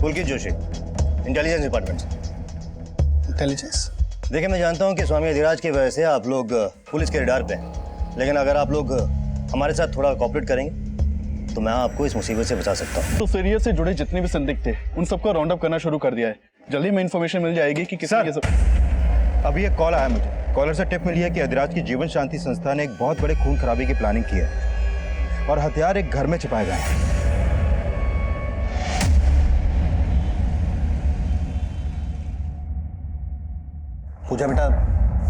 पुलकित Joshi, intelligence department से। Intelligence? देखिए, मैं जानता हूँ कि स्वामी अधिराज की वजह से आप लोग पुलिस के रडार पे हैं, लेकिन अगर आप लोग हमारे साथ थोड़ा कोऑपरेट करेंगे तो मैं आपको इस मुसीबत से बचा सकता हूँ। तो सीरियस से जुड़े जितने भी संदिग्ध थे उन सबको राउंड अप करना शुरू कर दिया है। जल्दी में इन्फॉर्मेशन मिल जाएगी कि किसने ये सब। अभी एक कॉल आया मुझे। कॉलर से टिप मिली है कि अधिराज की जीवन शांति संस्था ने एक बहुत बड़े खून खराबी की प्लानिंग की है और हथियार एक घर में छिपाए गए हैं। पूजा बेटा,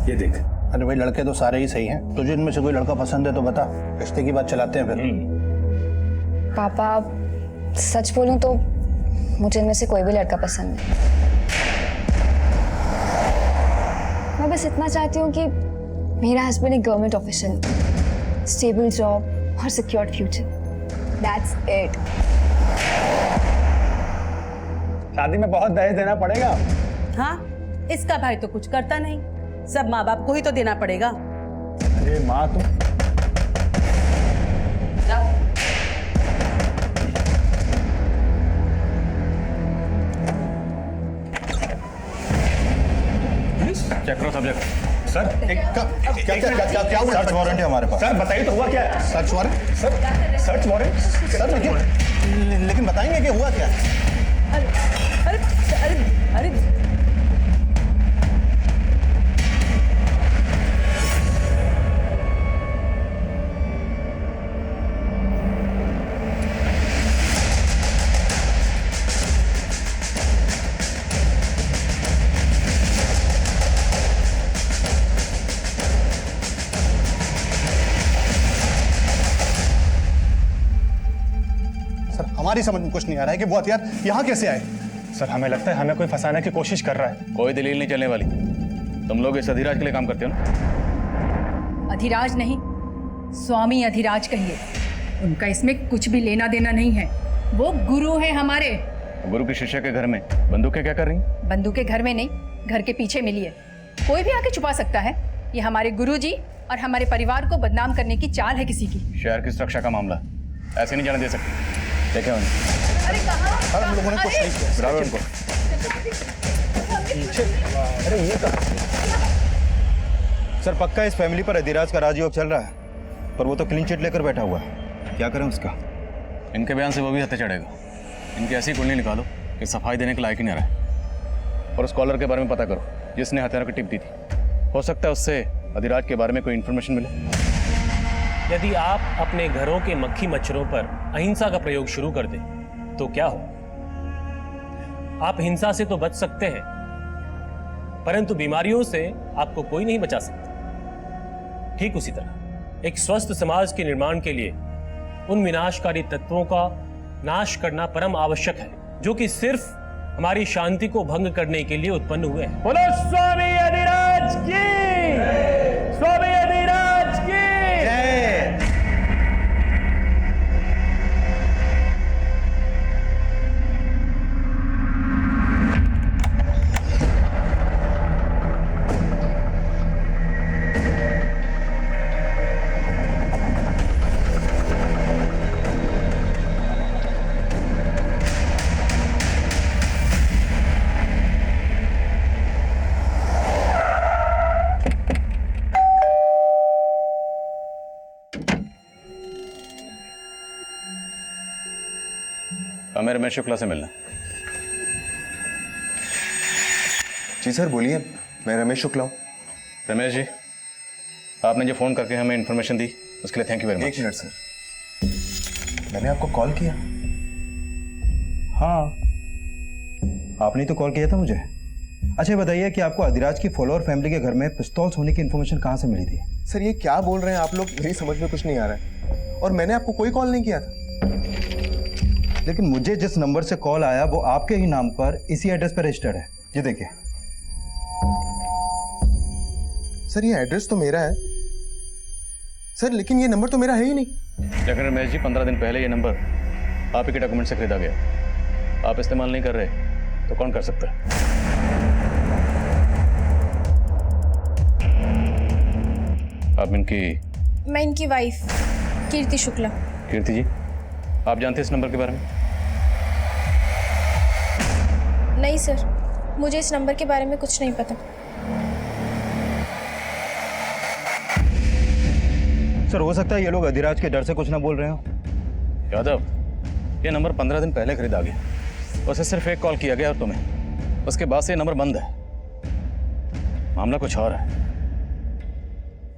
ये देख। अरे भाई, लड़के तो सारे ही सही हैं। तुझे इनमें से कोई लड़का पसंद है तो बता, रिश्ते की बात चलाते हैं फिर। पापा, सच बोलूं तो मुझे इनमें से कोई भी लड़का पसंद नहीं। मैं बस इतना चाहती हूँ कि मेरा हस्बैंड एक गवर्नमेंट ऑफिसर, स्टेबल जॉब और सिक्योर्ड फ्यूचर। That's it. शादी में बहुत दहेज देना पड़ेगा। हाँ, इसका भाई तो कुछ करता नहीं, सब माँ बाप को ही तो देना पड़ेगा। अरे माँ तुम चेक करो सब्जेक्ट। सर क्या सर्च वारंट है हमारे पास। सर बताइए तो हुआ क्या है? Search warrant? Sir search warrant? Sir लेकिन बताएंगे कि हुआ क्या है? अरे अरे अरे अरे हमारी समझ में कुछ नहीं आ रहा है कि वो हथियार यहाँ कैसे आए। सर हमें लगता है हमें कोई फंसाने की कोशिश कर रहा है। कोई दलील नहीं चलने वाली। तुम लोग इस अधिराज के लिए काम करते हो ना? अधिराज नहीं, स्वामी अधिराज कहिए। उनका इसमें कुछ भी लेना देना नहीं है। वो गुरु है हमारे। गुरु के शिष्य के घर में बंदूकें क्या कर रही हैं? बंदूकें घर में नहीं, घर के पीछे मिली है। कोई भी आके छुपा सकता है। ये हमारे गुरुजी और हमारे परिवार को बदनाम करने की चाल है किसी की। शहर की सुरक्षा का मामला ऐसे नहीं जाने दे सकते। देखे उन्हें। अरे कहाँ? सर, हम लोगों ने कुछ नहीं किया। बुलाओ उनको। अरे ये तो सर पक्का इस फैमिली पर अधिराज का राजयोग चल रहा है, पर वो तो क्लीन चिट लेकर बैठा हुआ है। क्या करें उसका? इनके बयान से वो भी हत्या चढ़ेगा। इनकी ऐसी कुंडली निकालो कि सफाई देने के लायक ही नहीं रहा। और उस कॉलर के बारे में पता करो जिसने हथियारों की टिप दी थी। हो सकता है उससे अधिराज के बारे में कोई इन्फॉर्मेशन मिले। यदि आप अपने घरों के मक्खी मच्छरों पर अहिंसा का प्रयोग शुरू कर दें तो क्या हो? आप हिंसा से तो बच सकते हैं, परंतु बीमारियों से आपको कोई नहीं बचा सकता। ठीक उसी तरह एक स्वस्थ समाज के निर्माण के लिए उन विनाशकारी तत्वों का नाश करना परम आवश्यक है जो कि सिर्फ हमारी शांति को भंग करने के लिए उत्पन्न हुए हैं। बोलो स्वामी अधिराज की, स्वामी अधिराज की जय। हमें रमेश शुक्ला से मिलना। जी सर बोलिए, मैं रमेश शुक्ला हूँ। रमेश जी, आपने जो फ़ोन करके हमें इन्फॉर्मेशन दी उसके लिए थैंक यू वेरी मच। एक मिनट सर, मैंने आपको कॉल किया? हाँ, आपने तो कॉल किया था मुझे। अच्छा बताइए कि आपको अधिराज की फॉलोअर फैमिली के घर में पिस्तौल्स होने की इन्फॉर्मेशन कहाँ से मिली थी? सर ये क्या बोल रहे हैं आप लोग, मेरी समझ में कुछ नहीं आ रहा है। और मैंने आपको कोई कॉल नहीं किया था। लेकिन मुझे जिस नंबर से कॉल आया वो आपके ही नाम पर इसी एड्रेस पर रजिस्टर्ड है। ये देखिए। सर ये एड्रेस तो मेरा है सर, लेकिन ये नंबर तो मेरा है ही नहीं। लेकिन रमेश जी, 15 दिन पहले ये नंबर आप ही के डॉक्यूमेंट से खरीदा गया। आप इस्तेमाल नहीं कर रहे तो कौन कर सकता है? आप इनकी? मैं इनकी वाइफ कीर्ति शुक्ला। कीर्ति जी, आप जानते हैं इस नंबर के बारे में? नहीं सर, मुझे इस नंबर के बारे में कुछ नहीं पता। सर हो सकता है ये लोग अधिराज के डर से कुछ ना बोल रहे हो। यादव, ये नंबर 15 दिन पहले खरीदा गया, उसे सिर्फ एक कॉल किया गया और तुम्हें, उसके बाद से ये नंबर बंद है। मामला कुछ और है।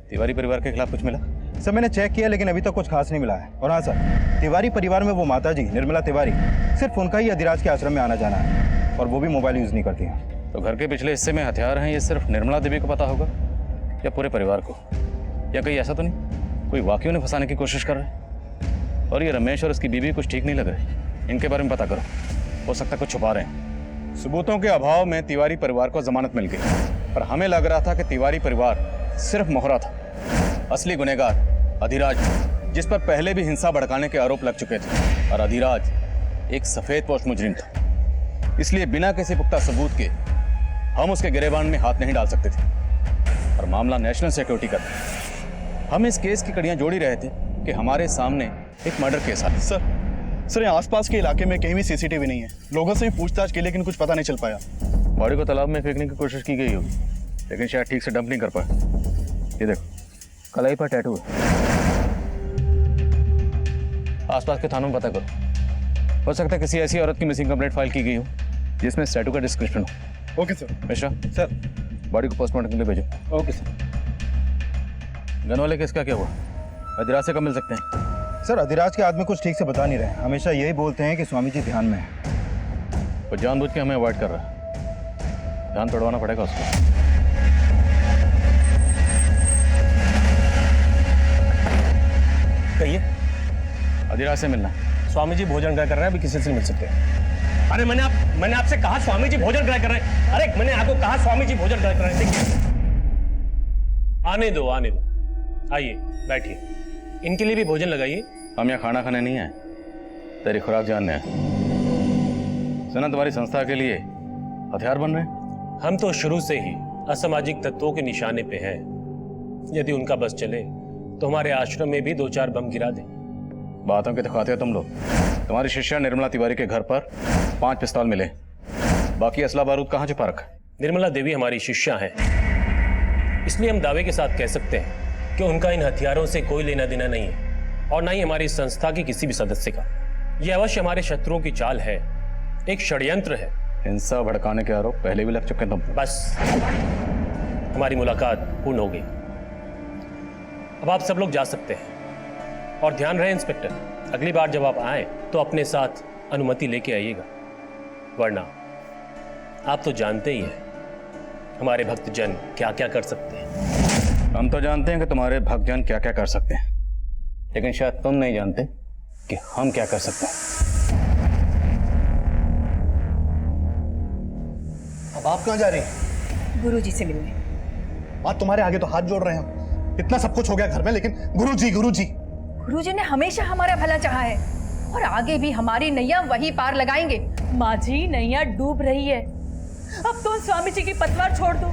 तिवारी परिवार के खिलाफ कुछ मिला? सर मैंने चेक किया लेकिन अभी तक कुछ खास नहीं मिला है। और हाँ सर, तिवारी परिवार में वो माता जी निर्मला तिवारी, सिर्फ उनका ही अधिराज के आश्रम में आना जाना है, और वो भी मोबाइल यूज नहीं करती हैं। तो घर के पिछले हिस्से में हथियार हैं, ये सिर्फ निर्मला देवी को पता होगा या पूरे परिवार को? या कहीं ऐसा तो नहीं कोई वाकई उन्हें फंसाने की कोशिश कर रहा है? और ये रमेश और उसकी बीवी कुछ ठीक नहीं लग रहे, इनके बारे में पता करो, हो सकता है कुछ छुपा रहे हैं। सबूतों के अभाव में तिवारी परिवार को जमानत मिल गई, पर हमें लग रहा था कि तिवारी परिवार सिर्फ मोहरा था। असली गुनहगार अधिराज, जिस पर पहले भी हिंसा भड़काने के आरोप लग चुके थे, और अधिराज एक सफेद पोस्ट मुजरिम था। इसलिए बिना किसी पुख्ता सबूत के हम उसके गिरेबान में हाथ नहीं डाल सकते थे, और मामला नेशनल सिक्योरिटी का था। हम इस केस की कड़ियां जोड़ ही रहे थे कि हमारे सामने एक मर्डर केस आया। सर यहाँ आसपास के इलाके में कहीं भी सीसीटीवी नहीं है। लोगों से भी पूछताछ की लेकिन कुछ पता नहीं चल पाया। बॉडी को तालाब में फेंकने की कोशिश की गई होगी, लेकिन शायद ठीक से डंप नहीं कर पाए। ये देखो, कलाई पर टैटू है। आसपास के थानों में पता करो, हो सकता है किसी ऐसी औरत की मिसिंग कंप्लेंट फाइल की गई हो जिसमें इस टैटू का डिस्क्रिप्शन हो। Okay sir. Mishra sir. Body को पोस्टमार्टम के लिए भेजो। Okay sir. गन वाले केस का क्या हुआ? अधिराज से कब मिल सकते हैं? सर अधिराज के आदमी कुछ ठीक से बता नहीं रहे, हमेशा यही बोलते हैं कि स्वामी जी ध्यान में है। वो जानबूझ के हमें अवॉइड कर रहा है, ध्यान तोड़वाना पड़ेगा उसको। कहिए। अधिराज से मिलना। स्वामी जी भोजन ग्रह कर रहे हैं, अभी किसी से मिल सकते हैं। अरे मैंने आपसे कहा स्वामी जी भोजन ग्रह कर रहे हैं। अरे मैंने आपको कहा स्वामी जी भोजन ग्रह कर रहे हैं। देखिए, आने दो। आइए बैठिए, इनके लिए भी भोजन लगाइए। हम यहाँ खाना खाने नहीं आए, तेरी खुराक जानने आए। सुना तुम्हारी संस्था के लिए हथियार बन रहे हैं? हम तो शुरू से ही असामाजिक तत्वों के निशाने पे हैं। यदि उनका बस चले तो हमारे आश्रम में भी 2-4 बम गिरा दें। बातों के दिखाते हो तुम लोग। तुम्हारी शिष्या निर्मला तिवारी के घर पर 5 पिस्तौल मिले, बाकी असला बारूद कहाँ छुपा रखा? निर्मला देवी हमारी शिष्या है, इसलिए हम दावे के साथ कह सकते हैं कि उनका इन हथियारों से कोई लेना देना नहीं है, और ना ही हमारी संस्था की किसी भी सदस्य का। यह अवश्य हमारे शत्रुओं की चाल है, एक षड्यंत्र है। हिंसा भड़काने के आरोप पहले भी लग चुके हैं तुम। बस, हमारी मुलाकात पूर्ण हो गई। अब आप सब लोग जा सकते हैं। और ध्यान रहे इंस्पेक्टर, अगली बार जब आप आए तो अपने साथ अनुमति लेके आइएगा, वरना आप तो जानते ही हैं हमारे भक्तजन क्या क्या कर सकते हैं। हम तो जानते हैं कि तुम्हारे भक्तजन क्या क्या कर सकते हैं, लेकिन शायद तुम नहीं जानते कि हम क्या कर सकते हैं। अब आप कहाँ जा रही हैं? गुरुजी से मिलने। बात तुम्हारे आगे तो हाथ जोड़ रहे हैं हम। इतना सब कुछ हो गया घर में, लेकिन गुरुजी गुरुजी ने हमेशा हमारा भला चाहा है, और आगे भी हमारी नैया वही पार लगाएंगे। माँ जी, नैया डूब रही है, अब तो स्वामी जी की पतवार छोड़ दो।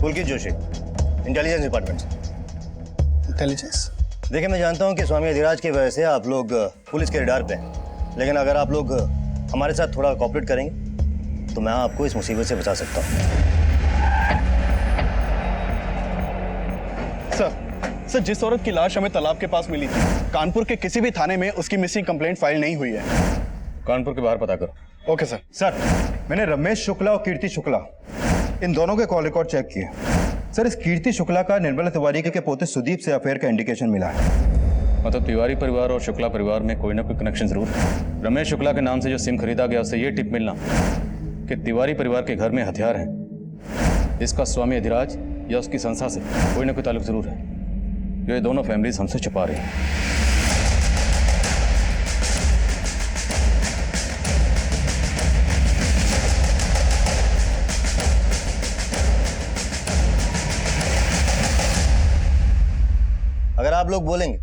पुलकित जोशी, इंटेलिजेंस डिपार्टमेंट से। इंटेलिजेंस? देखिए, मैं जानता हूं कि स्वामी अधिराज की वजह से आप लोग पुलिस के रडार पे हैं, लेकिन अगर आप लोग हमारे साथ थोड़ा कोऑपरेट करेंगे तो मैं आपको इस मुसीबत से बचा सकता हूं। सर, जिस औरत की लाश हमें तालाब के पास मिली थी, कानपुर के किसी भी थाने में उसकी मिसिंग कंप्लेंट फाइल नहीं हुई है। कानपुर के बाहर पता करो। Okay sir. सर, मैंने रमेश शुक्ला और कीर्ति शुक्ला इन दोनों के कॉल रिकॉर्ड चेक किए। सर, इस कीर्ति शुक्ला का निर्मला तिवारी के पोते सुदीप से अफेयर का इंडिकेशन मिला है। मतलब तिवारी परिवार और शुक्ला परिवार में कोई ना कोई कनेक्शन जरूर है। रमेश शुक्ला के नाम से जो सिम खरीदा गया, उससे ये टिप मिलना कि तिवारी परिवार के घर में हथियार हैं, इसका स्वामी अधिराज या उसकी संस्था से कोई ना कोई ताल्लुक जरूर है, जो ये दोनों फैमिलीज हमसे छुपा रही हैं। अगर आप लोग बोलेंगे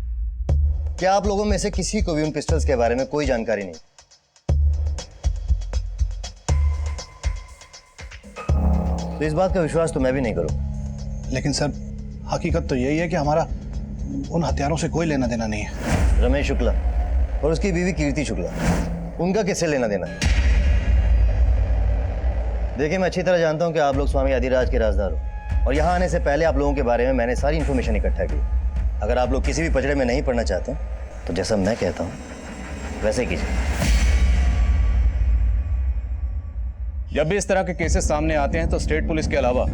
कि आप लोगों में से किसी को भी उन पिस्टल्स के बारे में कोई जानकारी नहीं, तो इस बात का विश्वास तो मैं भी नहीं करूं। लेकिन सर, हकीकत तो यही है कि हमारा उन हथियारों से कोई लेना देना नहीं है। रमेश शुक्ला और उसकी बीवी कीर्ति शुक्ला, उनका किससे लेना देना है? देखिए, मैं अच्छी तरह जानता हूं कि आप लोग स्वामी आदिराज के राजदार हो और यहाँ आने से पहले आप लोगों के बारे में मैंने सारी इन्फॉर्मेशन इकट्ठा की। अगर आप लोग किसी भी पचड़े में नहीं पड़ना चाहते तो जैसा मैं कहता हूँ वैसे कीजिए। जब भी इस तरह के केसेस सामने आते हैं तो स्टेट पुलिस के अलावा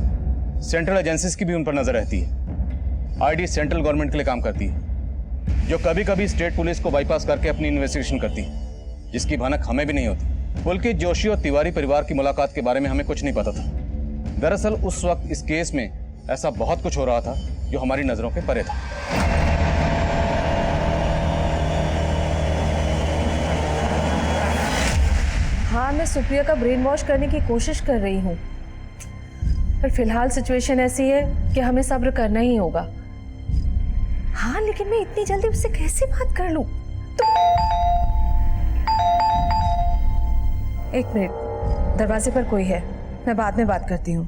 सेंट्रल एजेंसीज की भी उन पर नजर रहती है। आईडी सेंट्रल गवर्नमेंट के लिए काम करती है, जो कभी कभी स्टेट पुलिस को बाईपास करके अपनी इन्वेस्टिगेशन करती है, जिसकी भनक हमें भी नहीं होती। पुलकित जोशी और तिवारी परिवार की मुलाकात के बारे में हमें कुछ नहीं पता था। दरअसल उस वक्त इस केस में ऐसा बहुत कुछ हो रहा था जो हमारी नजरों के परे था। हाँ, मैं सुप्रिया का ब्रेन वॉश करने की कोशिश कर रही हूँ, पर फिलहाल सिचुएशन ऐसी है कि हमें सब्र करना ही होगा। हाँ, लेकिन मैं इतनी जल्दी उससे कैसे बात कर लूं? एक मिनट, दरवाजे पर कोई है, मैं बाद में बात करती हूँ।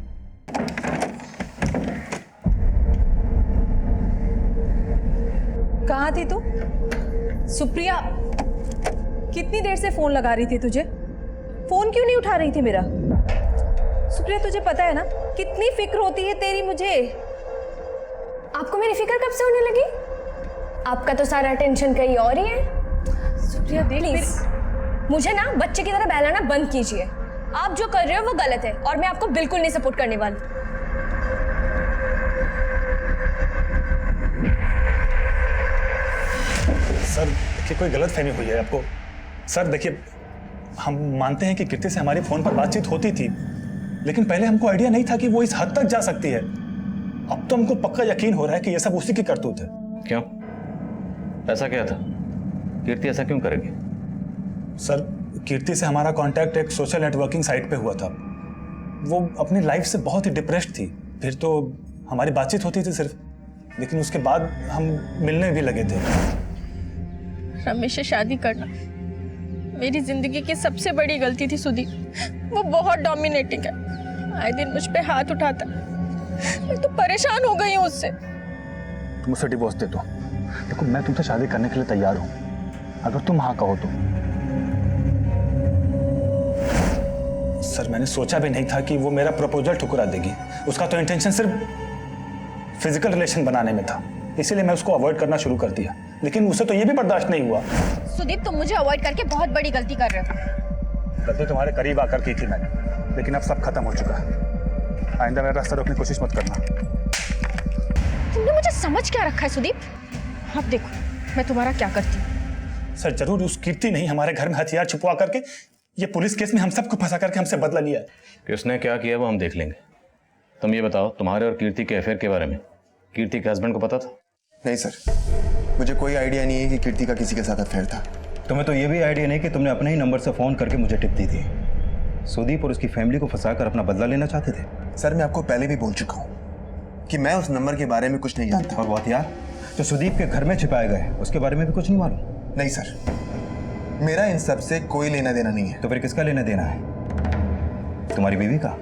कहाँ थी तू? सुप्रिया, कितनी देर से फोन लगा रही थी तुझे? फोन क्यों नहीं उठा रही थी मेरा? सुप्रिया, तुझे पता है ना कितनी फिक्र होती है तेरी मुझे। आपको मेरी फिक्र कब से होने लगी? आपका तो सारा टेंशन कहीं और ही है। सुप्रिया देख, प्लीज मुझे ना बच्चे की तरह बहलाना बंद कीजिए। आप जो कर रहे हो वो गलत है और मैं आपको बिल्कुल नहीं सपोर्ट करने वाली। सर देखिए, कोई गलतफहमी हुई है आपको। सर देखिए, हम मानते हैं कि कीर्ति से हमारी फोन पर बातचीत होती थी, लेकिन पहले हमको आइडिया नहीं था कि वो इस हद तक जा सकती है। अब तो हमको पक्का यकीन हो रहा है कि ये सब उसी की करतूत है। क्यों? ऐसा क्या था? कीर्ति ऐसा क्यों करेगी? सर, कीर्ति से हमारा कांटेक्ट एक सोशल नेटवर्किंग साइट पे हुआ था। वो अपनी लाइफ से बहुत ही डिप्रेस्ड थी। फिर तो हमारी बातचीत होती थी सिर्फ, लेकिन उसके बाद हम मिलने भी लगे थे। रमेश से शादी करना मेरी जिंदगी की सबसे बड़ी गलती थी सुदीप। वो बहुत डोमिनेटिंग है, आए दिन मुझ पे हाथ उठाता। मैं तो परेशान हो गई हूँ उससे। तुम मुझसे डिवोर्स दे दो। देखो, मैं तुमसे शादी करने के लिए तैयार हूँ, अगर तुम हाँ कहो तो। सर, मैंने सोचा भी नहीं था कि वो मेरा प्रपोजल ठुकरा देगी। उसका तो इंटेंशन सिर्फ फिजिकल रिलेशन बनाने में था, इसीलिए मैं उसको अवॉइड करना शुरू कर दिया। लेकिन उसे तो ये भी बर्दाश्त नहीं हुआ। सुदीप, तुम मुझे अवॉइड करके बहुत बड़ी गलती कर रहे हो। गलती तुम्हारे करीब आकर की थी मैंने, लेकिन अब सब खत्म हो चुका है। आइंदा मेरा रास्ता रोकने की कोशिश मत करना। तुमने मुझे समझ क्या रखा है सुदीप? अब देखो मैं तुम्हारा क्या करती हूँ। सर, जरूर उस कीर्ति नहीं हमारे घर में हथियार छुपवा करके ये पुलिस केस में हम सबको फंसा करके हमसे बदला लिया है। कि उसने क्या किया वो हम देख लेंगे। तुम ये बताओ, तुम्हारे और कीर्ति के अफेयर के बारे में कीर्ति के हस्बैंड को पता था? नहीं सर, मुझे कोई आइडिया नहीं है कि कीर्ति का किसी के साथ अफेयर था। तुम्हें तो ये भी आइडिया नहीं कि तुमने अपने ही नंबर से फ़ोन करके मुझे टिप दी थी। सुदीप और उसकी फैमिली को फंसाकर अपना बदला लेना चाहते थे। सर, मैं आपको पहले भी बोल चुका हूँ कि मैं उस नंबर के बारे में कुछ नहीं जानता। और वो हथियार जो सुदीप के घर में छिपाए गए, उसके बारे में भी कुछ नहीं मालूम? नहीं सर, मेरा इन सब से कोई लेना देना नहीं है। तो फिर किसका लेना देना है? तुम्हारी बीवी का?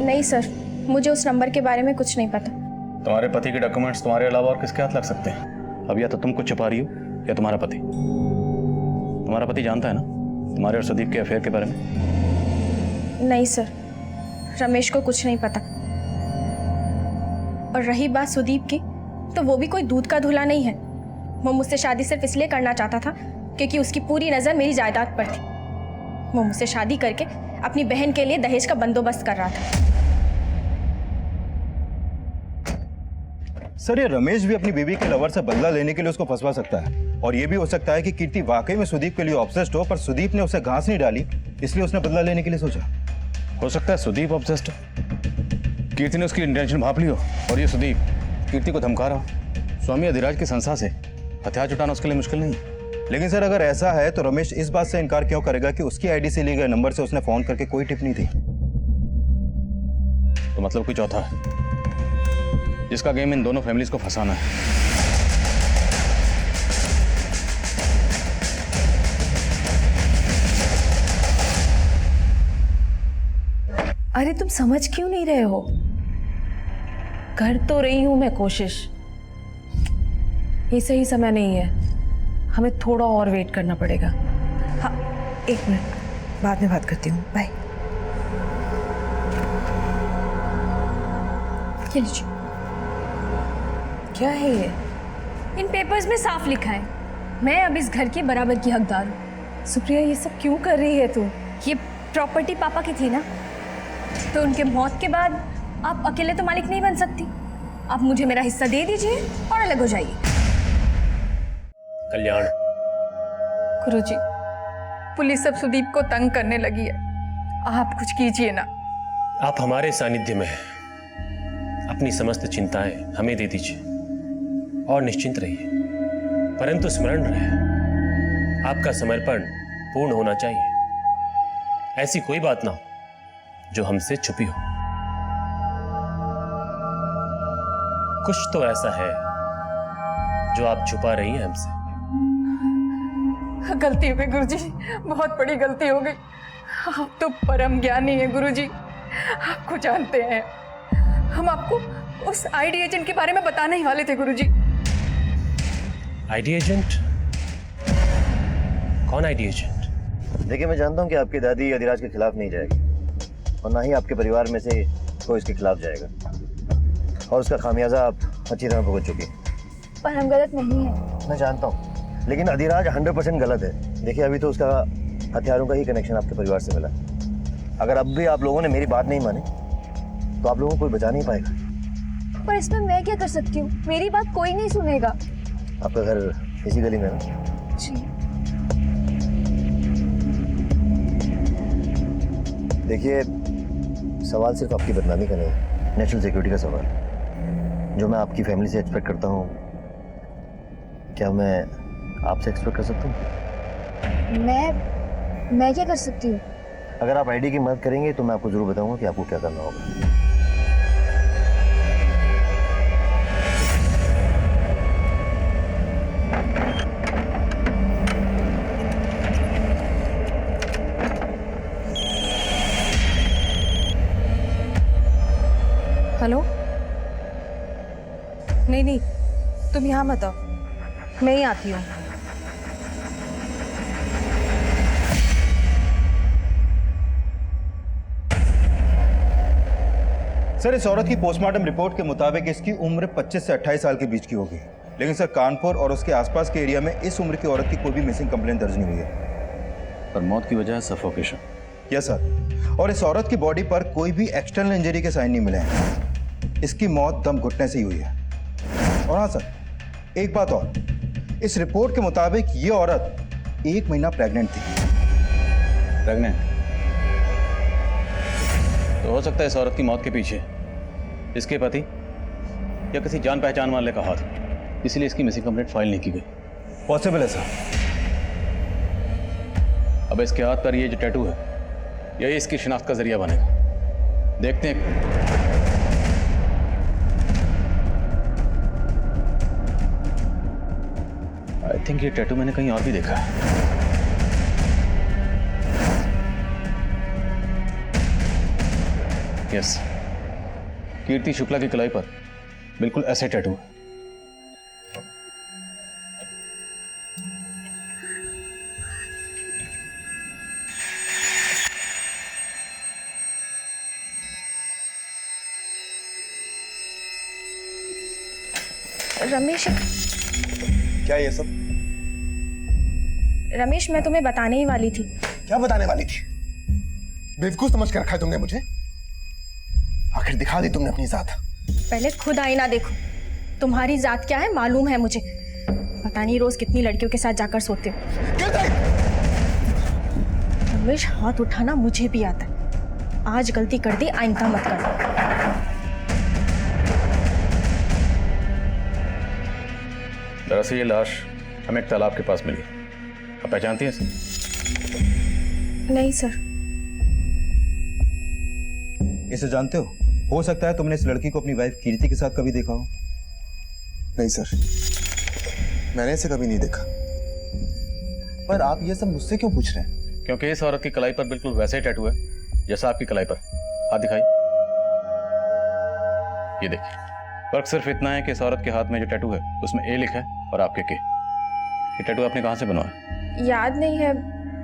नहीं सर, मुझे उस नंबर के बारे में कुछ नहीं पता। तुम्हारे पति के डॉक्यूमेंट्स तुम्हारे अलावा और किसके हाथ लग सकते हैं? अब या तो तुम कुछ छुपा रही हो या तुम्हारा पति। तुम्हारा पति जानता है ना तुम्हारे और सुदीप के अफेयर के बारे में? नहीं सर, रमेश को कुछ नहीं पता। और रही बात सुदीप की, तो वो भी कोई दूध का धुला नहीं है। वो मुझसे शादी सिर्फ इसलिए करना चाहता था क्योंकि उसकी पूरी नज़र मेरी जायदाद पर थी। वो मुझसे शादी करके अपनी बहन के लिए दहेज का बंदोबस्त कर रहा था। सर, ये रमेश भी अपनी बीवी के लवर से बदला लेने के लिए उसको फंसवा सकता है। और ये भी हो सकता है कि कीर्ति वाकई में सुदीप के लिए ऑब्सेस्ड हो, पर सुदीप ने उसे घास नहीं डाली, इसलिए उसने बदला लेने के लिए सोचा। हो सकता है सुदीप ऑब्सेस्ड हो, कीर्ति ने उसकी इंटेंशन भाप ली हो और ये सुदीप कीर्ति को धमका रहा हो। स्वामी अधिराज की संस्था से हथियार जुटाना उसके लिए मुश्किल नहीं है। लेकिन सर, अगर ऐसा है तो रमेश इस बात से इनकार क्यों करेगा कि उसकी आईडी से लिए गए नंबर से उसने फोन करके कोई टिप नहीं दी? तो मतलब कोई चौथा है जिसका गेम इन दोनों फैमिलीज को फंसाना है। अरे तुम समझ क्यों नहीं रहे हो? कर तो रही हूं मैं कोशिश। ये सही समय नहीं है, हमें थोड़ा और वेट करना पड़ेगा। हाँ, 1 मिनट, बाद में बात करती हूँ। बाय। ये लीजिए। क्या है ये? इन पेपर्स में साफ लिखा है मैं अब इस घर की बराबर की हकदार हूँ। सुप्रिया, ये सब क्यों कर रही है तू? ये प्रॉपर्टी पापा की थी ना, तो उनके मौत के बाद आप अकेले तो मालिक नहीं बन सकती। आप मुझे मेरा हिस्सा दे दीजिए और अलग हो जाइए। कल्याण, गुरुजी, पुलिस अब सुदीप को तंग करने लगी है, आप कुछ कीजिए ना। आप हमारे सानिध्य में हैं। अपनी समस्त चिंताएं हमें दे दीजिए और निश्चिंत रहिए। परंतु स्मरण रहे, आपका समर्पण पूर्ण होना चाहिए। ऐसी कोई बात ना हो जो हमसे छुपी हो। कुछ तो ऐसा है जो आप छुपा रही हैं हमसे। गलती हो गई गुरुजी, बहुत बड़ी गलती हो गई। आप तो परम ज्ञानी हैं गुरुजी, आपको जानते हैं। हम आपको उस आईडी एजेंट के बारे में बताने ही वाले थे गुरुजी। ID agent? कौन आईडी एजेंट? देखिए, मैं जानता हूँ कि आपकी दादी अधिराज के खिलाफ नहीं जाएगी और ना ही आपके परिवार में से कोई इसके खिलाफ जाएगा, और उसका खामियाजा आप अच्छी तरह भुगत चुकी हैं। पर हम गलत नहीं है। मैं जानता हूँ, लेकिन अधिराज 100% गलत है। देखिए, अभी तो उसका हथियारों का ही कनेक्शन आपके परिवार से मिला। अगर अब भी आप लोगों ने मेरी बात नहीं मानी तो आप लोगों को कोई बचा नहीं पाएगा। पर इसमें मैं क्या कर सकती हूँ? मेरी बात कोई नहीं सुनेगा। आपका घर इसी गली में है ना? जी। देखिए, सवाल सिर्फ आपकी बदनामी का नहीं है, नेशनल सिक्योरिटी का सवाल, जो मैं आपकी फैमिली से एक्सपेक्ट करता हूँ। क्या मैं आपसे एक्सपेक्ट कर सकता हूँ? मैं क्या कर सकती हूँ? अगर आप आईडी की मदद करेंगे तो मैं आपको जरूर बताऊंगा कि आपको क्या करना होगा। हेलो? नहीं, तुम यहाँ मत आओ, मैं ही आती हूँ। सर, इस औरत की पोस्टमार्टम रिपोर्ट के मुताबिक इसकी उम्र 25 से 28 साल के बीच की होगी, लेकिन सर कानपुर और उसके आसपास के एरिया में इस उम्र की औरत की कोई भी मिसिंग कंप्लेंट दर्ज नहीं हुई है। पर मौत की वजह है सफोकेशन। यस सर, और इस औरत की बॉडी पर कोई भी एक्सटर्नल इंजरी के साइन नहीं मिले हैं। इसकी मौत दम घुटने से ही हुई है। और हाँ सर, एक बात और, इस रिपोर्ट के मुताबिक ये औरत 1 महीना प्रेग्नेंट थी। प्रेग्नेंट? तो हो सकता है इस औरत की मौत के पीछे इसके पति या किसी जान पहचान वाले का हाथ, इसलिए इसकी मिसिंग कंप्लेंट फाइल नहीं की गई। पॉसिबल है सर। अब इसके हाथ पर ये जो टैटू है, यही इसकी शिनाख्त का जरिया बनेगा। देखते हैं। आई थिंक ये टैटू मैंने कहीं और भी देखा है। यस, कीर्ति शुक्ला की कलाई पर बिल्कुल ऐसे टैटू है। रमेश, क्या ये सब? रमेश, मैं तुम्हें बताने ही वाली थी। क्या बताने वाली थी? बेवकूफ समझ के रखा है तुमने मुझे? आखिर दिखा दी तुमने अपनी जात। पहले खुद आईना देखो, तुम्हारी जात क्या है मालूम है मुझे। पता नहीं रोज कितनी लड़कियों के साथ जाकर सोते हो। रमेश, हाथ उठाना मुझे भी आता है। आज गलती कर दी, आइंदा मत करना। दरअसल ये लाश हमें एक तालाब के पास मिली। आप पहचानती हैं इसे? नहीं सर। इसे जानते हो सकता है तुमने इस लड़की को अपनी वाइफ कीर्ति के साथ कभी देखा हो। नहीं सर, मैंने इसे कभी नहीं देखा। पर आप ये सब मुझसे क्यों पूछ रहे हैं? क्योंकि इस औरत की कलाई पर बिल्कुल वैसे ही टैटू है जैसा आपकी कलाई पर। हाथ दिखाई। ये देखिए। फर्क सिर्फ इतना है कि इस औरत के हाथ में जो टैटू है उसमें ए लिखा है और आपके के। ये टैटू आपने कहाँ से बनवाया? याद नहीं है,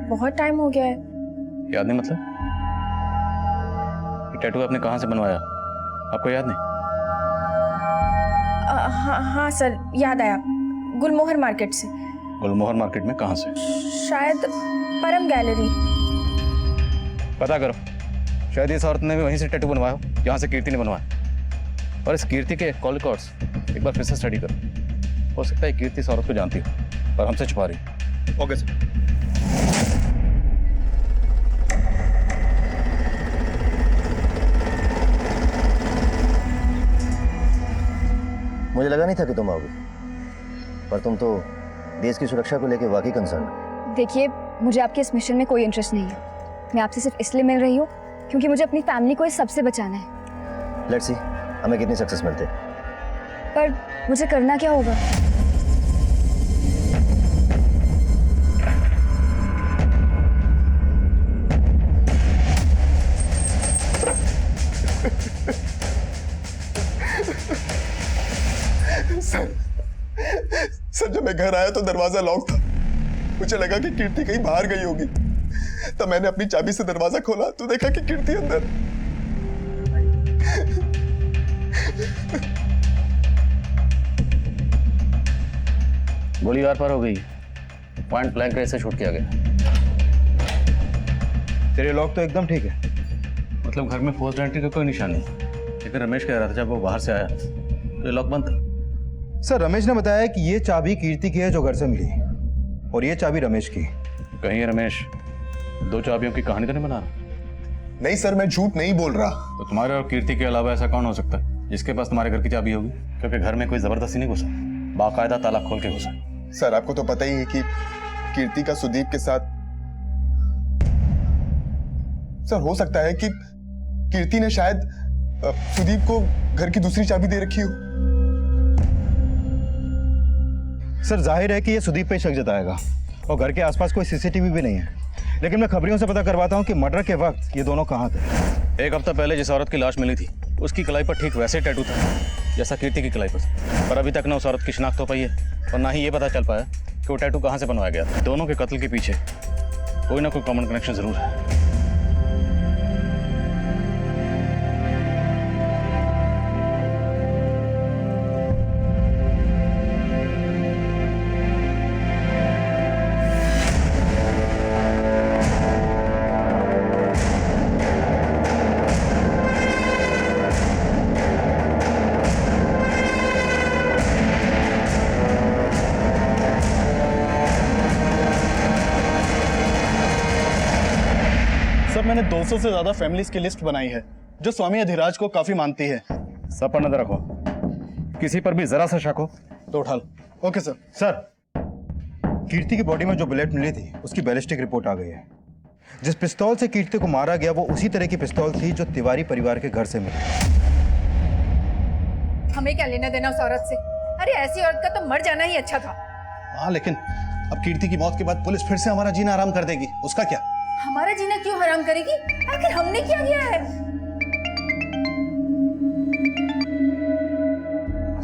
बहुत टाइम हो गया है। याद नहीं मतलब? ये टैटू आपने कहाँ से बनवाया, आपको याद नहीं? हाँ सर, याद आया, गुलमोहर मार्केट से। गुलमोहर मार्केट में कहाँ से? शायद परम गैलरी। पता करो, शायद इस औरत ने भी वहीं से टैटू बनवाया हो जहाँ से कीर्ति ने बनवाया। और इस कीर्ति के कॉल रिकॉर्ड्स एक बार फिर से स्टडी करो। हो सकता है कीर्ति इस औरत को जानती हो और हमसे छुपा रही। Okay sir. मुझे लगा नहीं था कि तुम आओगे, पर तुम तो देश की सुरक्षा को लेकर वाकई कंसर्न हो। देखिए, मुझे आपके इस मिशन में कोई इंटरेस्ट नहीं है। मैं आपसे सिर्फ इसलिए मिल रही हूँ क्योंकि मुझे अपनी फैमिली को इस सबसे बचाना है। लेट्स सी हमें कितनी सक्सेस मिलते हैं। पर मुझे करना क्या होगा? सर जब मैं घर आया तो दरवाजा लॉक था। मुझे लगा कि कीर्ति कहीं बाहर गई होगी, तब मैंने अपनी चाबी से दरवाजा खोला तो देखा कि कीर्ति अंदर। गोली आर पार हो गई, पॉइंट ब्लैंक रेंज से शूट किया गया। तेरे लॉक तो एकदम ठीक है। मतलब घर में फोर्स एंट्री का कोई निशान नहीं, लेकिन रमेश कह रहा था जब वो बाहर से आया तो ये लॉक बंद था। सर रमेश ने बताया कि ये चाबी कीर्ति की है जो घर से मिली, और ये चाबी रमेश की। कहीं रमेश दो चाबियों की कहानी तो नहीं बना रहा? नहीं सर, मैं झूठ नहीं बोल रहा। तो तुम्हारे और कीर्ति के अलावा ऐसा कौन हो सकता है जिसके पास तुम्हारे घर की चाबी होगी? क्योंकि घर में कोई जबरदस्ती नहीं घुसा, बाकायदा ताला खोल के घुसा। सर आपको तो पता ही है कि कीर्ति का सुदीप के साथ। सर हो सकता है कि कीर्ति ने शायद सुदीप को घर की दूसरी चाबी दे रखी हो। सर जाहिर है कि ये सुदीप पे शक जताएगा, और घर के आसपास कोई सीसीटीवी भी नहीं है। लेकिन मैं खबरियों से पता करवाता हूँ कि मर्डर के वक्त ये दोनों कहाँ थे। एक हफ्ता पहले जिस औरत की लाश मिली थी उसकी कलाई पर ठीक वैसे टैटू था जैसा कीर्ति की कलाई पर, पर अभी तक ना उस औरत की शिनाख्त हो पाई है और ना ही ये पता चल पाया कि वो टैटू कहाँ से बनवाया गया। दोनों के कत्ल के पीछे कोई ना कोई कॉमन कनेक्शन जरूर है। सर मैंने 200 से ज्यादा फैमिलीज की लिस्ट बनाई है जो स्वामी अधिराज को काफी मानती है। सब पर नजर रखो, किसी पर भी जरा सा शक हो तो उठा लो। Okay sir. सर कीर्ति की बॉडी में जो बुलेट मिली थी उसकी बैलिस्टिक रिपोर्ट आ गई है। जिस पिस्तौल से कीर्ति को मारा गया वो उसी तरह की पिस्तौल थी जो तिवारी परिवार के घर से मिली। हमें क्या लेना देना उस औरत से? अरे ऐसी औरत का तो मर जाना ही अच्छा था। हाँ लेकिन अब कीर्ति की मौत के बाद पुलिस फिर से हमारा जीना आराम कर देगी, उसका क्या? हमारा जीना क्यों हराम करेगी? आखिर हमने क्या किया है?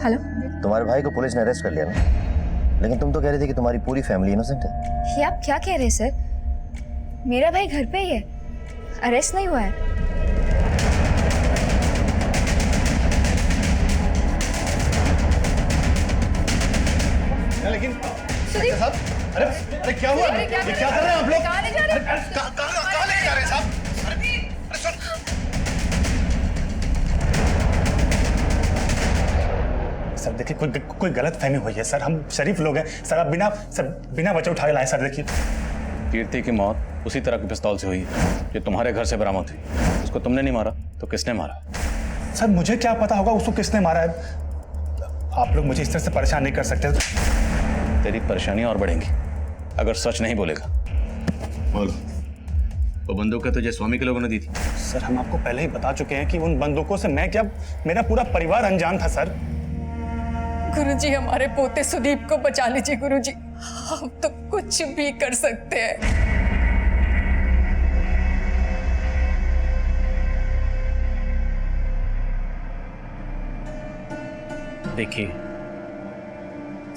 हेलो, तुम्हारे भाई को पुलिस ने अरेस्ट कर लिया ना, लेकिन तुम तो कह रही थी कि तुम्हारी पूरी फैमिली इनोसेंट है। ये आप क्या कह रहे हैं सर? मेरा भाई घर पे ही है, अरेस्ट नहीं हुआ है। लेकिन साहब, अरे अरे क्या हुआ? ये क्या कर रहे हैं आप लोग? कहाँ ले जा रहे हैं? कहाँ ले जा रहे हैं साहब? अरे सुन, सर देखिए कोई गलत फहमी हुई है सर, हम शरीफ लोग हैं सर। आप बिना वजह उठा के लाए सर। देखिए कीर्ति की मौत उसी तरह की पिस्तौल से हुई है जो तुम्हारे घर से बरामद हुई। उसको तुमने नहीं मारा तो किसने मारा? सर मुझे क्या पता होगा उसको किसने मारा है। आप लोग मुझे इस तरह से परेशान नहीं कर सकते। तेरी परेशानियां और बढ़ेंगी अगर सच नहीं बोलेगा। बोलो, वो बंदूकें तुझे स्वामी के लोगों ने दी थी? सर हम आपको पहले ही बता चुके हैं कि उन बंदूकों से मैं क्या, मेरा पूरा परिवार अनजान था सर। गुरुजी हमारे पोते सुदीप को बचा लीजिए गुरुजी, हम तो कुछ भी कर सकते हैं। देखिए,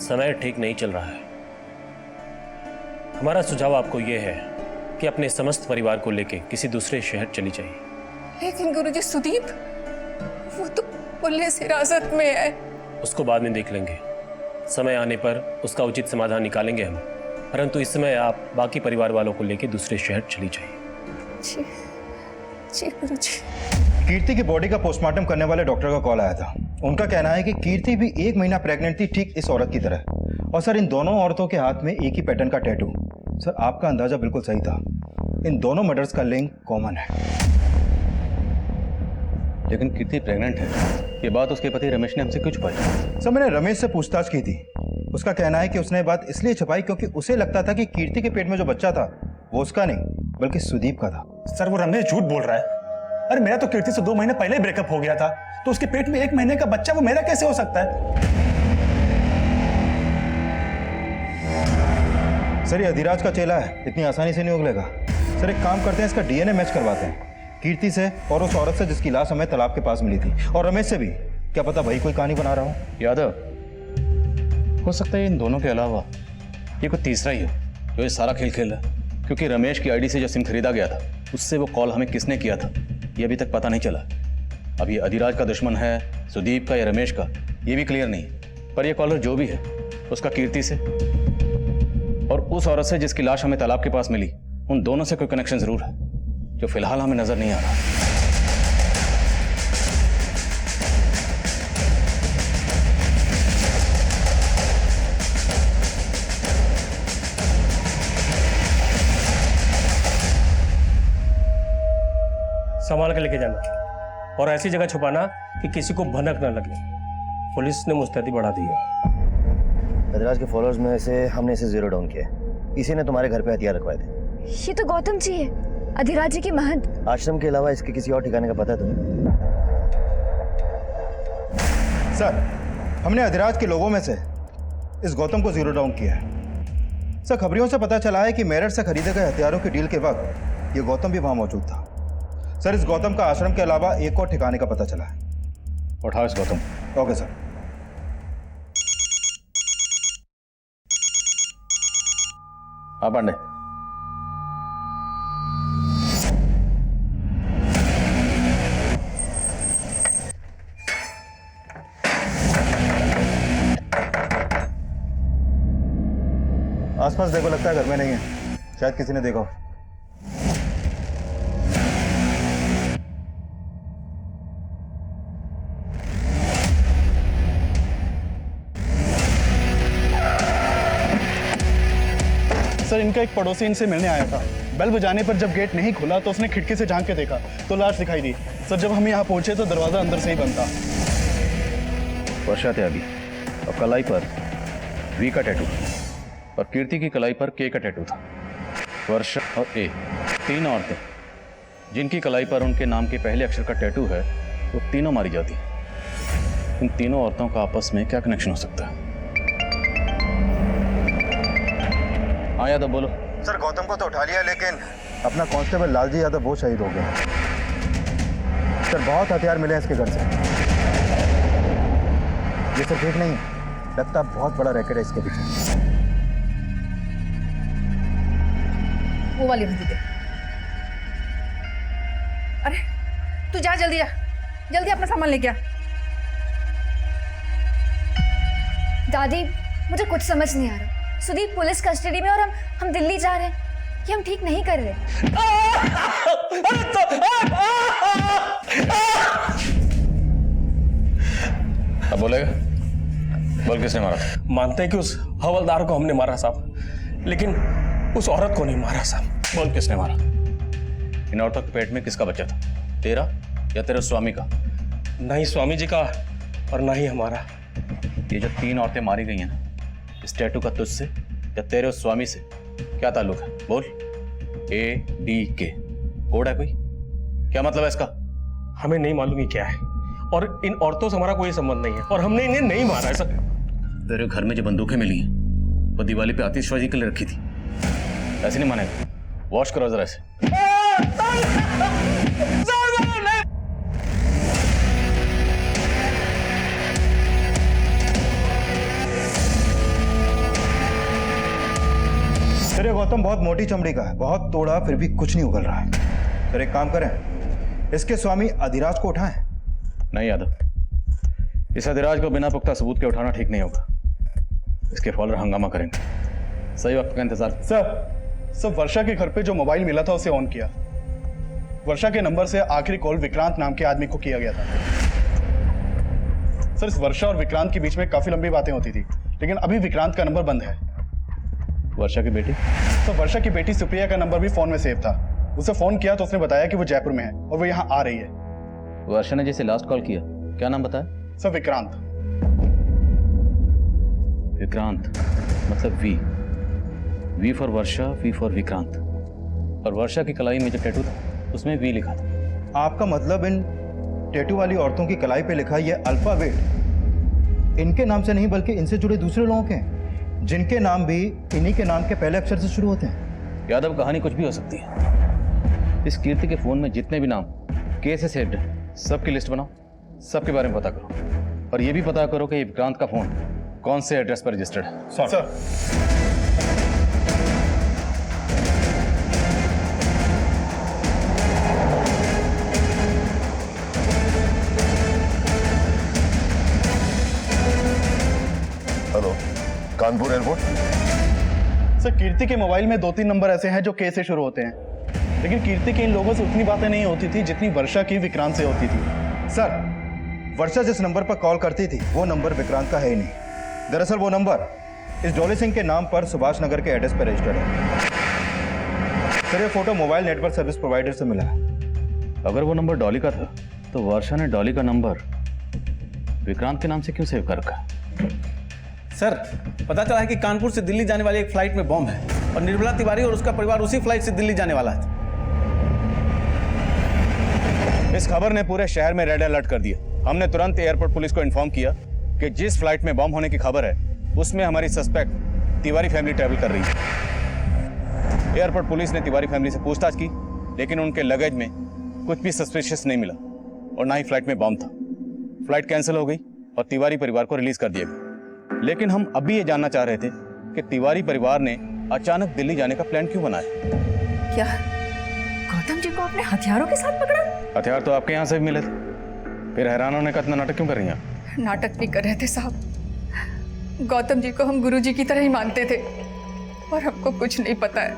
समय ठीक नहीं चल रहा है। हमारा सुझाव आपको यह है कि अपने समस्त परिवार को लेकर किसी दूसरे शहर चली जाइए। लेकिन गुरुजी सुदीप, वो तो पुलिस हिरासत में है। उसको बाद में देख लेंगे, समय आने पर उसका उचित समाधान निकालेंगे हम। परंतु इस समय आप बाकी परिवार वालों को लेकर दूसरे शहर चली जाइए। जी जी गुरुजी। कीर्ति की बॉडी का पोस्टमार्टम करने वाले डॉक्टर का कॉल आया था। उनका कहना है कि कीर्ति भी 1 महीना प्रेग्नेंट थी, ठीक इस औरत की तरह। और सर, इन दोनों औरतों के हाथ में एक ही पैटर्न का टैटू। सर, आपका अंदाजा बिल्कुल सही था, इन दोनों मर्डर्स का लिंक कॉमन है। लेकिन कीर्ति प्रेग्नेंट है, ये बात उसके पति रमेश ने हमसे क्यों छुपाई? सर, मैंने रमेश से पूछताछ की थी। उसका कहना है कि उसने बात इसलिए छुपाई क्योंकि उसे लगता था कि कीर्ति के पेट में जो बच्चा था वो उसका नहीं बल्कि सुदीप का था। सर, वो रमेश झूठ बोल रहा है। अरे मेरा तो कीर्ति से 2 महीने पहले ही ब्रेकअप हो गया था, तो उसके पेट में 1 महीने का बच्चा वो मेरा कैसे हो सकता है? सर, ये अधिराज का चेला है, इतनी आसानी से नहीं उगलेगा। सर, एक काम करते हैं, इसका डीएनए मैच करवाते हैं कीर्ति से और उस औरत से जिसकी लाश हमें तालाब के पास मिली थी, और रमेश से भी। क्या पता भाई कोई कहानी बना रहा हूँ। यादव, हो सकता है इन दोनों के अलावा ये कोई तीसरा ही हो जो ये सारा खेल खेल रहा है। क्योंकि रमेश की आईडी से जो सिम खरीदा गया था, उससे वो कॉल हमें किसने किया था ये अभी तक पता नहीं चला। अब ये अधिराज का दुश्मन है सुदीप का या रमेश का, ये भी क्लियर नहीं है। पर ये कॉलर जो भी है उसका कीर्ति से और उस औरत से जिसकी लाश हमें तालाब के पास मिली, उन दोनों से कोई कनेक्शन जरूर है जो फिलहाल हमें नजर नहीं आ रहा। संभाल के लेके जाना और ऐसी जगह छुपाना कि किसी को भनक न लगे। पुलिस ने मुस्तैदी बढ़ा दी है। अधिराज के फॉलोअर्स में से हमने इसे 0 डाउन किया है। इसी ने तुम्हारे घर पे हथियार रखवाए थे। ये तो गौतम जी है, अधिराज जी के महंत। आश्रम के अलावा इसके किसी और ठिकाने का पता है तुम्हें? सर, हमने अधिराज के लोगों में से इस गौतम को 0 डाउन किया है। सर, खबरियों से पता चला है कि मेरठ से खरीदे गए हथियारों की डील के वक्त ये गौतम भी वहां मौजूद था। सर, इस गौतम का आश्रम के अलावा एक और ठिकाने का पता चला है। उठाओ इस गौतम। Okay sir. हाँ पांडे, आसपास देखो, लगता है घर में नहीं है, शायद किसी ने देखा हो। सर, इनका एक पड़ोसी इनसे मिलने आया था। बेल बजाने पर जब गेट नहीं खुला तो उसने खिड़की से झांक के देखा तो लाश दिखाई दी। सर, जब हम यहाँ पहुंचे तो दरवाजा अंदर से ही बंद था। वर्षा त्यागी और कलाई पर वी का टैटू और कीर्ति की कलाई पर के का टैटू था। वर्षा और ए, 3 औरतें जिनकी कलाई पर उनके नाम के पहले अक्षर का टैटू है, वो तीनों मारी जाती। इन तीनों औरतों का आपस में क्या कनेक्शन हो सकता है? हाँ यादव, बोलो। सर, गौतम को तो उठा लिया, लेकिन अपना कांस्टेबल लालजी यादव वो शहीद हो गया। सर, बहुत हथियार मिले हैं इसके घर से। ये सर ठीक नहीं है, लगता है बहुत बड़ा रैकेट है इसके पीछे। वो वाली भी दे। अरे तू जा, जल्दी जा, जल्दी अपना सामान लेके आ। दादी, मुझे कुछ समझ नहीं आ रहा। सुदीप पुलिस कस्टडी में और हम दिल्ली जा रहे हैं। ये हम ठीक नहीं कर रहे। अब बोलेगा? बोल, किसने मारा? मानते हैं कि उस हवलदार को हमने मारा साहब, लेकिन उस औरत को नहीं मारा साहब। बोल, किसने मारा? इन औरतों के पेट में किसका बच्चा था? तेरा या तेरे स्वामी का? नहीं स्वामी जी का और ना ही हमारा। ये जो 3 औरतें मारी गई हैं ना, इस टैटू का तुझसे या तेरे उस स्वामी से क्या ताल्लुक है? बोल। ADK कोड है कोई? क्या मतलब है इसका? हमें नहीं मालूम ये क्या है, और इन औरतों से हमारा कोई संबंध नहीं है, और हमने इन्हें नहीं मारा है सर। तेरे घर में जो बंदूकें मिली हैं वो दिवाली पे आतिशबाजी के लिए रखी थी, ऐसे नहीं मानेगा। वॉश करो जरा इसे। सर ये गौतम बहुत मोटी चमड़ी का है, बहुत तोड़ा फिर भी कुछ नहीं उगल रहा है। सर एक काम करें, इसके स्वामी अधिराज को उठाएं। नहीं यादव, इस अधिराज को बिना पुख्ता सबूत के उठाना ठीक नहीं होगा। इसके फॉलोअर हंगामा करेंगे। सही वक्त का इंतजार। सर वर्षा के घर पे जो मोबाइल मिला था उसे ऑन किया। वर्षा के नंबर से आखिरी कॉल विक्रांत नाम के आदमी को किया गया था। सर इस वर्षा और विक्रांत के बीच में काफी लंबी बातें होती थी, लेकिन अभी विक्रांत का नंबर बंद है। वर्षा की बेटी? तो वर्षा की बेटी सुप्रिया का नंबर भी फोन में सेव था। उसे फोन किया तो उसने बताया कि वो जयपुर में है और वो यहाँ आ रही है। वर्षा ने जिसे लास्ट कॉल किया, क्या नाम बताया? सर विक्रांत। विक्रांत मतलब V for Varsha, V for Vikrant. और वर्षा की कलाई में जो टैटू था उसमें वी लिखा था। आपका मतलब इन टैटू वाली औरतों की कलाई पे लिखा ये अल्फाबेट इनके नाम से नहीं बल्कि इनसे जुड़े दूसरे लोगों के हैं, जिनके नाम भी इन्हीं के नाम के पहले अक्षर से शुरू होते हैं। यादव कहानी कुछ भी हो सकती है। इस कीर्ति के फोन में जितने भी नाम के से सेव्ड है, सबकी लिस्ट बनाओ, सबके बारे में पता करो और ये भी पता करो कि ये विक्रांत का फोन कौन से एड्रेस पर रजिस्टर्ड है। Sir hello, Kanpur airport. Sir Kirti के मोबाइल में 2-3 नंबर ऐसे हैं जो के से शुरू होते हैं, लेकिन कीर्ति की इन लोगों से उतनी बातें नहीं होती थी जितनी वर्षा की विक्रांत से होती थी। सर वर्षा जिस नंबर पर कॉल करती थी वो नंबर विक्रांत का है ही नहीं। दरअसल वो नंबर इस डॉली सिंह के नाम पर सुभाष नगर के एड्रेस पर रजिस्टर्ड है। सर ये photo mobile network service provider से मिला है। अगर वो नंबर डॉली का था तो वर्षा ने डॉली का नंबर विक्रांत के नाम से क्यों सेव कर रखा? सर पता चला है कि कानपुर से दिल्ली जाने वाली एक फ्लाइट में बॉम्ब है और निर्मला तिवारी और उसका परिवार उसी फ्लाइट से दिल्ली जाने वाला है। इस खबर ने पूरे शहर में रेड अलर्ट कर दिया। हमने तुरंत एयरपोर्ट पुलिस को इन्फॉर्म किया कि जिस फ्लाइट में बॉम्ब होने की खबर है उसमें हमारी सस्पेक्ट तिवारी फैमिली ट्रैवल कर रही है। एयरपोर्ट पुलिस ने तिवारी फैमिली से पूछताछ की, लेकिन उनके लगेज में कुछ भी सस्पिशियस नहीं मिला और ना ही फ्लाइट में बॉम्ब था। फ्लाइट कैंसिल हो गई और तिवारी परिवार को रिलीज कर दिया गया। लेकिन हम अभी ये जानना चाह रहे थे कि तिवारी परिवार ने अचानक दिल्ली जाने का प्लान क्यों बनाया? क्या गौतम जी को आपने हथियारों के साथ पकड़ा? हथियार तो आपके यहाँ से भी मिले थे, फिर हैरान होने का इतना नाटक क्यों कर रही हैं? नाटक नहीं कर रहे थे साहब। गौतम जी को हम गुरुजी की तरह ही मानते थे और हमको कुछ नहीं पता है।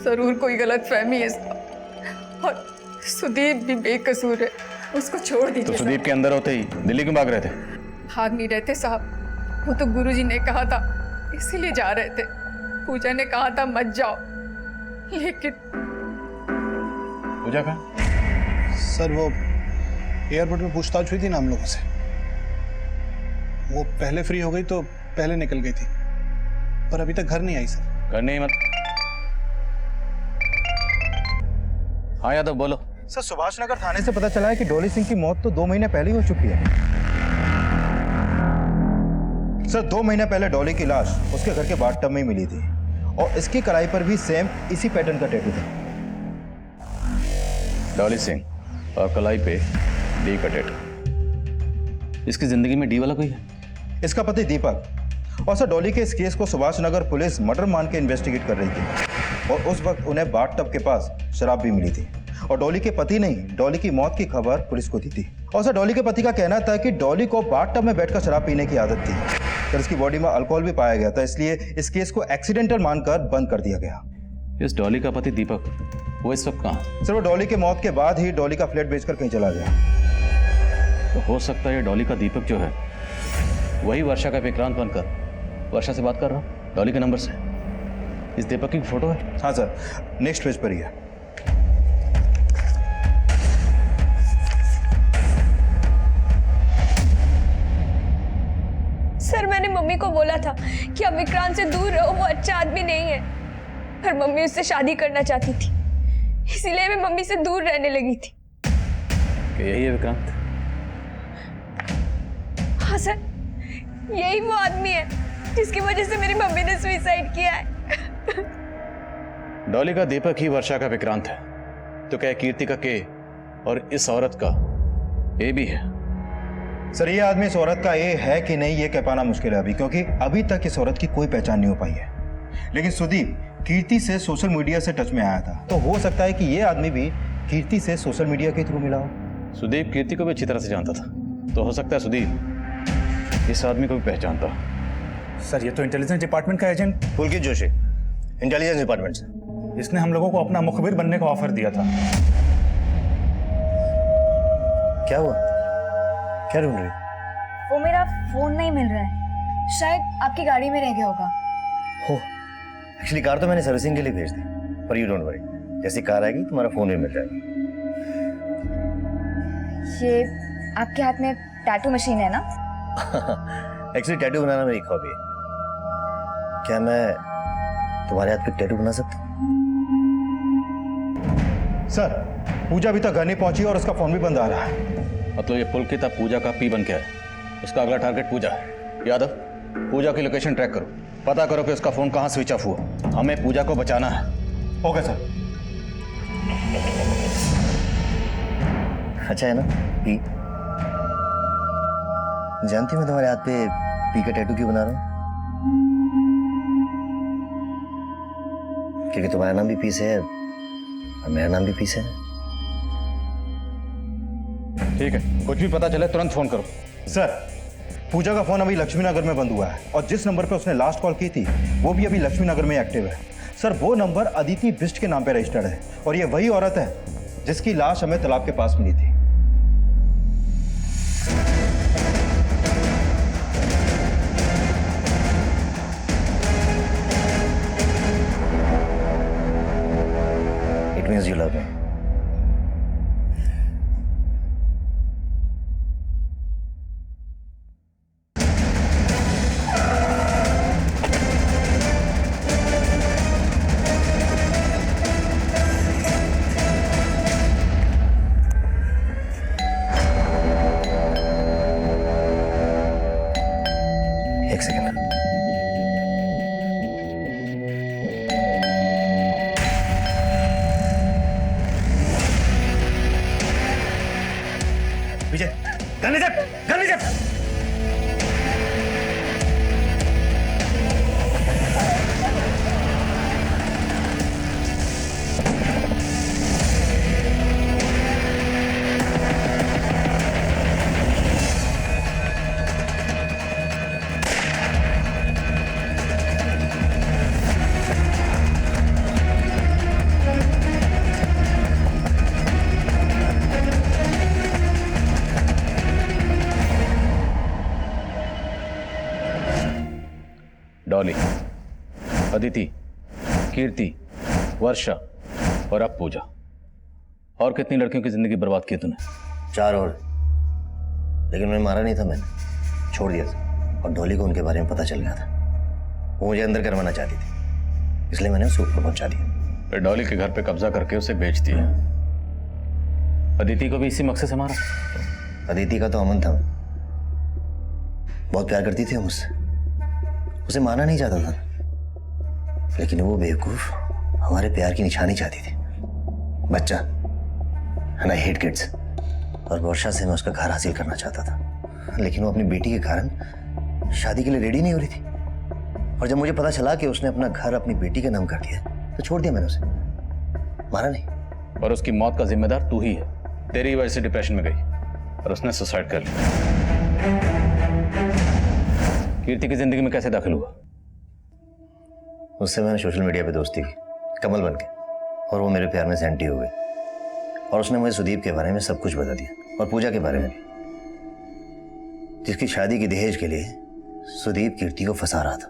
जरूर कोई गलतफहमी है साहब। और सुदीप भी बेकसूर है, उसको छोड़ दीजिए। तो सुदीप के अंदर होते ही दिल्ली क्यों भाग रहे थे? भाग नहीं रहे थे साहब, वो तो गुरुजी ने कहा था इसीलिए जा रहे थे। पूजा ने कहा था मत जाओ, लेकिन पूजा का सर वो एयरपोर्ट में पूछताछ हुई थी ना हम लोगों से, वो पहले फ्री हो गई तो पहले निकल गई थी, पर अभी तक घर नहीं आई सर। घर नहीं मत। हाँ यादव बोलो। सर सुभाष नगर थाने से पता चला है कि डॉली सिंह की मौत तो 2 महीने पहले ही हो चुकी है। सर 2 महीने पहले डॉली की लाश उसके घर के बाथटब में ही मिली थी और इसकी कलाई पर भी सेम इसी पैटर्न का टैटू था। डॉली सिंह और कलाई पे डी का टैटू। इसकी जिंदगी में डी वाला कोई है? इसका पति दीपक। और सर डॉली के इस केस को सुभाष नगर पुलिस मर्डर मान के इन्वेस्टिगेट कर रही थी और उस वक्त उन्हें बाथटब के पास शराब भी मिली थी और डॉली के पति ने डॉली की मौत की खबर पुलिस को दी थी। और सर डॉली के पति का कहना था कि डॉली को बाथटब में बैठकर शराब पीने की आदत थी। सर इसकी बॉडी में अल्कोहल भी पाया गया था, इसलिए इस केस को एक्सीडेंटल मानकर बंद कर दिया गया। इस डॉली का पति दीपक वो इस वक्त कहाँ? सर वो डॉली के मौत के बाद ही डॉली का फ्लैट बेचकर कहीं चला गया। तो हो सकता है ये डॉली का दीपक जो है वही वर्षा का विक्रांत बनकर वर्षा से बात कर रहा हूँ डॉली के नंबर से। इस दीपक की फोटो है? हाँ सर, नेक्स्ट पेज पर ही है। सर मैंने मम्मी को बोला था कि अब विक्रांत से दूर रहो, वो अच्छा आदमी नहीं है। पर मम्मी उससे शादी करना चाहती थी, इसीलिए मैं मम्मी से दूर रहने लगी थी। कि यही है विक्रांत? हाँ सर, यही वो आदमी है जिसकी वजह से मेरी मम्मी ने सुसाइड किया है। डॉली का दीपक ही वर्षा का विक्रांत है, तो क्या कीर्ति का के और इस औरत का ए भी है? सर ये आदमी इस औरत का ए है कि नहीं ये कह पाना मुश्किल है अभी, क्योंकि अभी तक इस औरत की कोई पहचान नहीं हो पाई है। लेकिन सुदीप कीर्ति से सोशल मीडिया से टच में आया था, तो हो सकता है कि ये आदमी भी कीर्ति से सोशल मीडिया के थ्रू मिला हो। सुदीप कीर्ति को भी अच्छी तरह से जानता था, तो हो सकता है सुदीप इस आदमी को भी पहचानता। सर ये तो इंटेलिजेंस डिपार्टमेंट का एजेंट पुलकित जोशी, इंटेलिजेंस डिपार्टमेंट से। इसने हम लोगों को अपना मुखबिर बनने का ऑफर दिया था। क्या हुआ? क्या ढूंढ रही? वो मेरा फोन नहीं मिल रहा है, शायद आपकी गाड़ी में रह गया होगा। हो, एक्चुअली कार तो मैंने सर्विसिंग के लिए भेज दी, पर यू डोंट वरी, जैसी कार आएगी तुम्हारा फोन भी मिल जाएगा। ये आपके हाथ में टैटू मशीन है ना? एक्चुअली टैटू बनाना मेरी हॉबी है। क्या मैं तुम्हारे हाथ पे टैटू बना सकता हूँ? सर, पूजा अभी तक घर नहीं पहुंची और उसका फोन भी बंद आ रहा है। मतलब ये पुलकित अब पूजा का पी बन के है। उसका अगला टारगेट पूजा है। यादव, पूजा की लोकेशन ट्रैक करो, पता करो कि उसका फोन कहाँ स्विच ऑफ हुआ। हमें पूजा को बचाना है। Okay sir. अच्छा है ना पी? जानती मैं तुम्हारे हाथ पे पी का टैटू क्यों बना रहा हूँ? क्योंकि तुम्हारा नाम भी पी से है और मेरा नाम भी पी से है। ठीक है, कुछ भी पता चले तुरंत फोन करो। सर, पूजा का फोन अभी लक्ष्मी नगर में बंद हुआ है और जिस नंबर पे उसने लास्ट कॉल की थी वो भी अभी लक्ष्मी नगर में एक्टिव है। सर, वो नंबर अदिति बिस्ट के नाम पे रजिस्टर्ड है और ये वही औरत है जिसकी लाश हमें तालाब के पास मिली थी। It means you love me. एक सेकंड। विजय, गन लीजिए, गन लीजिए। डॉली, अदिति, कीर्ति, वर्षा और अब पूजा। और कितनी लड़कियों की जिंदगी बर्बाद की तूने? 4 और, लेकिन मैं मारा नहीं था, मैंने छोड़ दिया था। और डॉली को उनके बारे में पता चल गया था। वो मुझे अंदर करवाना चाहती थी, इसलिए मैंने उसे ऊपर पहुंचा दिया। फिर डॉली के घर पे कब्जा करके उसे बेच दिया। अदिति को भी इसी मकसद से मारा? अदिति का तो अमन था, बहुत प्यार करती थी मुझसे, उसे मारना नहीं चाहता था, लेकिन वो बेवकूफ हमारे प्यार की निशानी चाहती थी। बच्चा, एंड आई हेट किड्स। और वर्षा से मैं उसका घर हासिल करना चाहता था, लेकिन वो अपनी बेटी के कारण शादी के लिए रेडी नहीं हो रही थी। और जब मुझे पता चला कि उसने अपना घर अपनी बेटी के नाम कर दिया, तो छोड़ दिया मैंने उसे, मारा नहीं। और उसकी मौत का जिम्मेदार तू ही है। तेरी वजह से डिप्रेशन में गई और उसने सुसाइड कर लिया। कीर्ति की जिंदगी में कैसे दाखिल हुआ? उससे मैंने सोशल मीडिया पे दोस्ती की, कमल बन के, और वो मेरे प्यार में से एंटी हो गई। और उसने मुझे सुदीप के बारे में सब कुछ बता दिया, और पूजा के बारे में भी, जिसकी शादी की दहेज के लिए सुदीप कीर्ति को फंसा रहा था।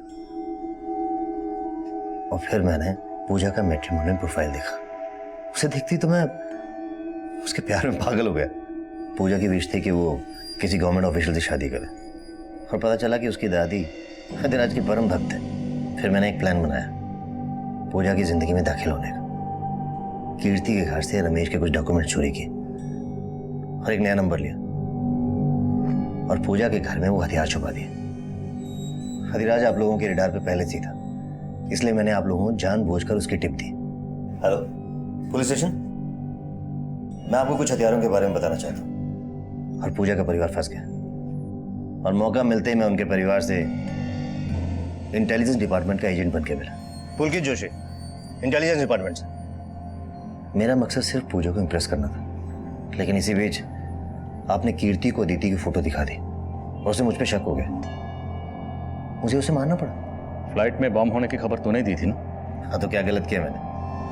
और फिर मैंने पूजा का मैट्रिमोनियल प्रोफाइल देखा। उसे देखती तो मैं उसके प्यार में पागल हो गया। पूजा की विश थी कि वो किसी गवर्नमेंट ऑफिशियल से शादी करे, और पता चला कि उसकी दादी हदिराज की परम भक्त है। फिर मैंने एक प्लान बनाया पूजा की जिंदगी में दाखिल होने का। कीर्ति के घर से रमेश के कुछ डॉक्यूमेंट चोरी किए और एक नया नंबर लिया, और पूजा के घर में वो हथियार छुपा दिए। हदिराज आप लोगों के रडार पे पहले से ही था, इसलिए मैंने आप लोगों को जानबूझकर उसकी टिप दी। हेलो पुलिस स्टेशन, मैं आपको कुछ हथियारों के बारे में बताना चाहता हूँ। और पूजा का परिवार फंस गया, और मौका मिलते ही मैं उनके परिवार से इंटेलिजेंस डिपार्टमेंट का एजेंट बन के मिला। पुलकित जोशी, इंटेलिजेंस डिपार्टमेंट से। मेरा मकसद सिर्फ पूजा को इम्प्रेस करना था, लेकिन इसी बीच आपने कीर्ति को अदिति की फोटो दिखा दी और उसे मुझ पे शक हो गया। मुझे उसे मारना पड़ा। फ्लाइट में बम होने की खबर तूने दी थी ना? हाँ, तो क्या गलत किया मैंने?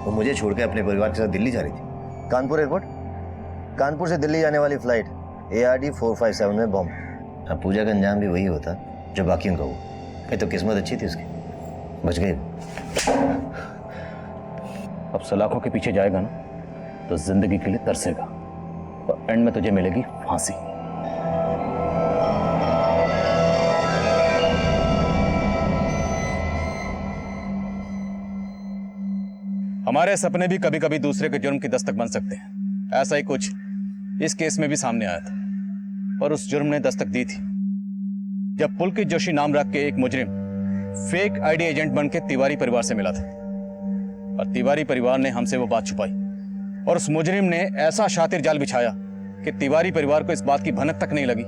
वो मुझे छोड़ के अपने परिवार के साथ दिल्ली जा रही थी। कानपुर एयरपोर्ट, कानपुर से दिल्ली जाने वाली फ्लाइट ARD 457 में बम। अब पूजा का अंजाम भी वही होता जो बाकियों का हुआ। ये तो किस्मत अच्छी थी उसकी, बच गई। अब सलाखों के पीछे जाएगा ना तो जिंदगी के लिए तरसेगा और एंड में तुझे मिलेगी फांसी। हमारे सपने भी कभी कभी दूसरे के जुर्म की दस्तक बन सकते हैं। ऐसा ही कुछ इस केस में भी सामने आया था और उस जुर्म ने दस्तक दी थी जब पुलकित जोशी नाम रख के एक मुजरिम फेक आईडी एजेंट बन के तिवारी परिवार से मिला था और तिवारी परिवार ने हमसे वो बात छुपाई और उस मुजरिम ने ऐसा शातिर जाल बिछाया कि तिवारी परिवार को इस बात की भनक तक नहीं लगी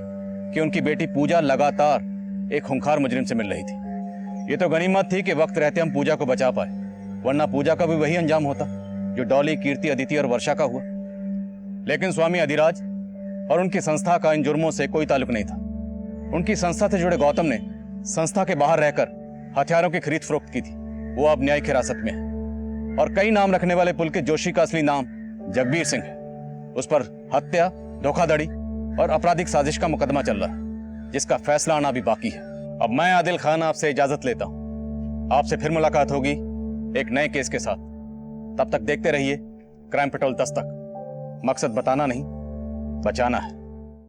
कि उनकी बेटी पूजा लगातार एक खूंखार मुजरिम से मिल रही थी। ये तो गनीमत थी कि वक्त रहते हम पूजा को बचा पाए, वरना पूजा का भी वही अंजाम होता जो डॉली, कीर्ति, अदिति और वर्षा का हुआ। लेकिन स्वामी अधिराज और उनकी संस्था का इन जुर्मों से कोई ताल्लुक नहीं था। उनकी संस्था से जुड़े गौतम ने संस्था के बाहर रहकर हथियारों की खरीद फरोख्त की थी। वो अब न्यायिक हिरासत में है और कई नाम रखने वाले पुलकित जोशी का असली नाम जगबीर सिंह है। उस पर हत्या, धोखाधड़ी और आपराधिक साजिश का मुकदमा चल रहा है जिसका फैसला आना भी बाकी है। अब मैं आदिल खान आपसे इजाजत लेता हूं। आपसे फिर मुलाकात होगी एक नए केस के साथ। तब तक देखते रहिए क्राइम पेट्रोल दस्तक। मकसद बताना नहीं, बचाना है।